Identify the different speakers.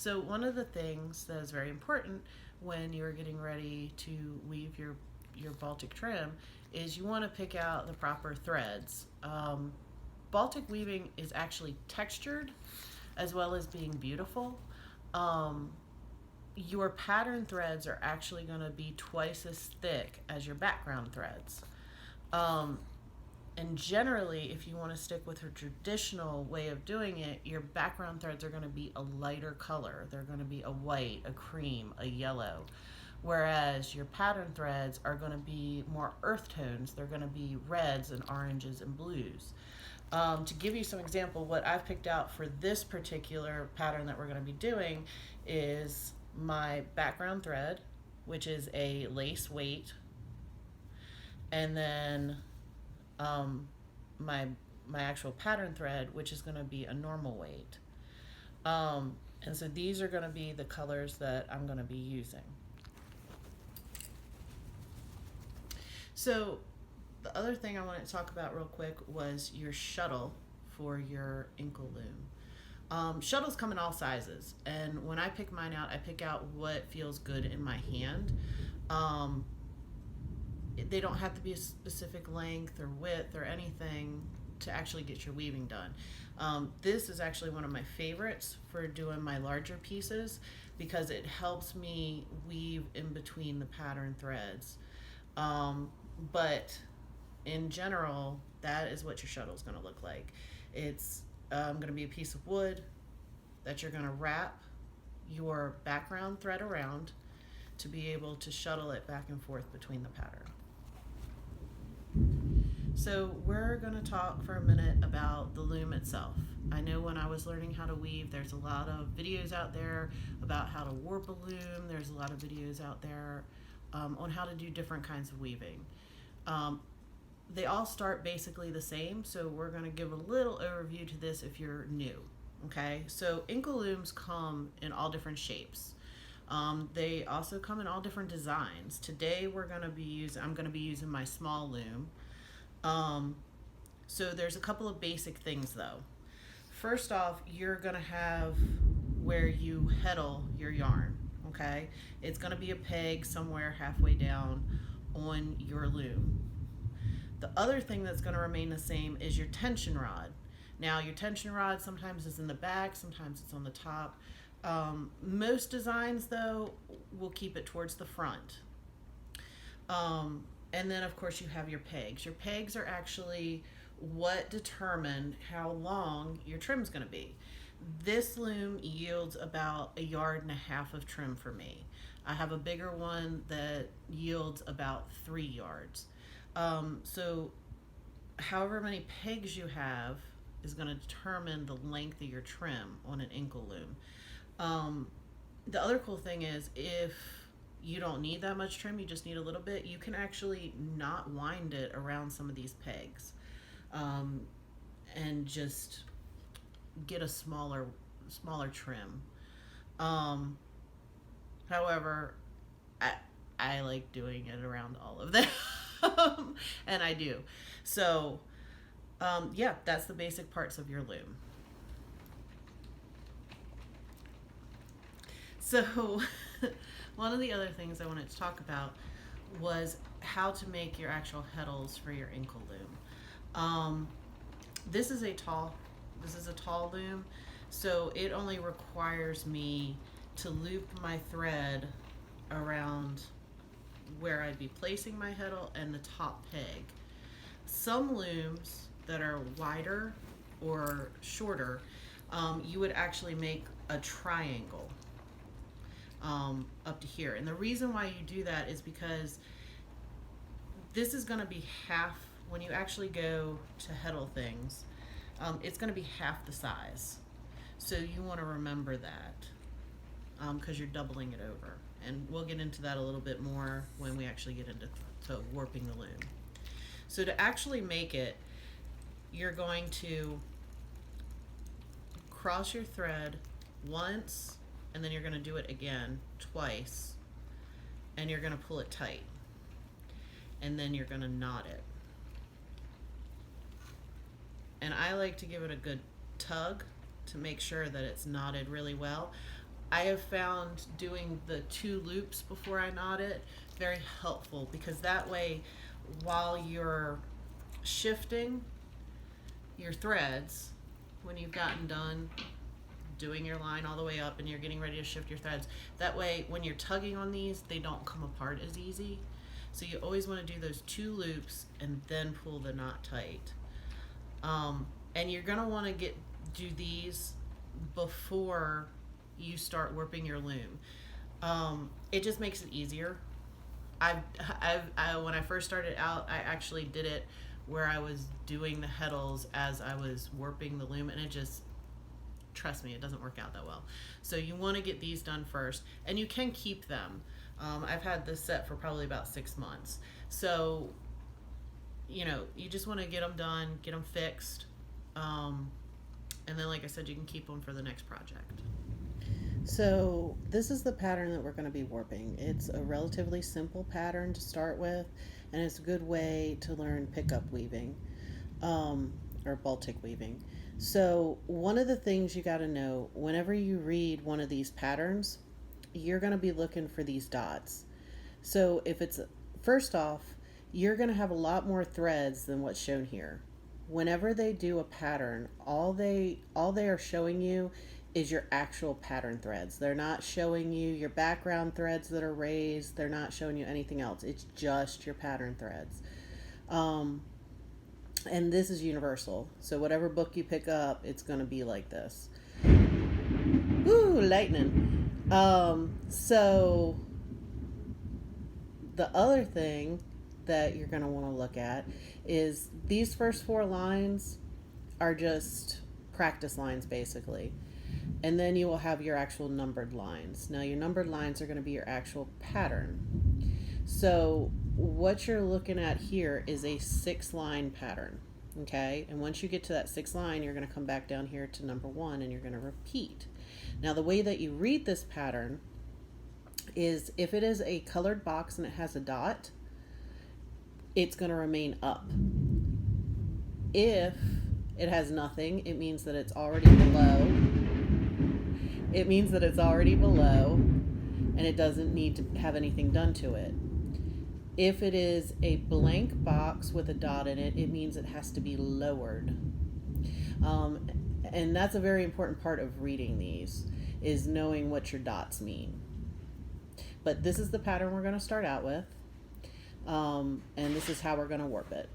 Speaker 1: So one of the things that is very important when you're getting ready to weave your Baltic trim is you want to pick out the proper threads. Baltic weaving is actually textured as well as being beautiful. Um, your pattern threads are actually going to be twice as thick as your background threads. Um, and generally, if you want to stick with a traditional way of doing it, your background threads are going to be a lighter color. They're going to be a white, a cream, a yellow. Whereas your pattern threads are going to be more earth tones. They're going to be reds and oranges and blues. To give you some example, what I've picked out for this particular pattern that we're going to be doing is my background thread, which is a lace weight, and then my my actual pattern thread, which is going to be a normal weight. And so these are going to be the colors that I'm going to be using. So the other thing I wanted to talk about real quick was your shuttle for your ankle loom. Shuttles come in all sizes, and when I pick mine out, I pick out what feels good in my hand. Um, they don't have to be a specific length or width or anything to actually get your weaving done. This is actually one of my favorites for doing my larger pieces because it helps me weave in between the pattern threads. But in general, that is what your shuttle is going to look like. It's going to be a piece of wood that you're going to wrap your background thread around to be able to shuttle it back and forth between the pattern. So we're going to talk for a minute about the loom itself. I know when I was learning how to weave, there's a lot of videos out there about how to warp a loom. There's a lot of videos out there on how to do different kinds of weaving. They all start basically the same, so we're going to give a little overview to this if you're new. Okay, so ankle looms come in all different shapes. They also come in all different designs. Today I'm going to be using my small loom. So there's a couple of basic things though. First off, you're going to have where you heddle your yarn. Okay, it's going to be a peg somewhere halfway down on your loom. The other thing that's going to remain the same is your tension rod. Now, your tension rod sometimes is in the back, sometimes it's on the top. Most designs, though, will keep it towards the front. And then, of course, you have your pegs. Your pegs are actually what determine how long your trim is going to be. This loom yields about 1.5 yards of trim for me. I have a bigger one that yields about 3 yards. So however many pegs you have is going to determine the length of your trim on an ankle loom. The other cool thing is if you don't need that much trim, you just need a little bit, you can actually not wind it around some of these pegs and just get a smaller trim. However, I like doing it around all of them. And I do. So yeah, that's the basic parts of your loom. So one of the other things I wanted to talk about was how to make your actual heddles for your ankle loom. This is a tall loom, so it only requires me to loop my thread around where I'd be placing my heddle and the top peg. Some looms that are wider or shorter, you would actually make a triangle up to here. And the reason why you do that is because this is going to be half, when you actually go to heddle things, it's going to be half the size. So you want to remember that because you're doubling it over. And we'll get into that a little bit more when we actually get into warping the loom. So to actually make it, you're going to cross your thread once, and then you're going to do it again twice, and you're going to pull it tight, and then you're going to knot it. And I like to give it a good tug to make sure that it's knotted really well. I have found doing the 2 loops before I knot it very helpful, because that way, while you're shifting your threads, when you've gotten done doing your line all the way up and you're getting ready to shift your threads, that way when you're tugging on these, they don't come apart as easy. So you always want to do those 2 loops and then pull the knot tight. And you're gonna want to do these before you start warping your loom. It just makes it easier. When I first started out, I actually did it where I was doing the heddles as I was warping the loom, and it just, trust me, it doesn't work out that well. So you want to get these done first, and you can keep them. I've had this set for probably about 6 months. So, you just want to get them done, get them fixed, and then, like I said, you can keep them for the next project.
Speaker 2: So this is the pattern that we're going to be warping. It's a relatively simple pattern to start with, and it's a good way to learn pickup weaving, or Baltic weaving. So one of the things you got to know, whenever you read one of these patterns, you're going to be looking for these dots. So if it's, first off, you're going to have a lot more threads than what's shown here. Whenever they do a pattern, all they are showing you is your actual pattern threads. They're not showing you your background threads that are raised. They're not showing you anything else. It's just your pattern threads. And this is universal. So whatever book you pick up, it's going to be like this. Ooh, lightning. So the other thing that you're going to want to look at is these first 4 lines are just practice lines, basically. And then you will have your actual numbered lines. Now your numbered lines are going to be your actual pattern. So what you're looking at here is a 6-line pattern. Okay, and once you get to that 6th line, you're going to come back down here to number 1 and you're going to repeat. Now the way that you read this pattern is, if it is a colored box and it has a dot, it's going to remain up. If it has nothing, it means that it's already below. It means that it's already below and it doesn't need to have anything done to it. If it is a blank box with a dot in it, it means it has to be lowered. And that's a very important part of reading these, is knowing what your dots mean. But this is the pattern we're going to start out with. And this is how we're going to warp it.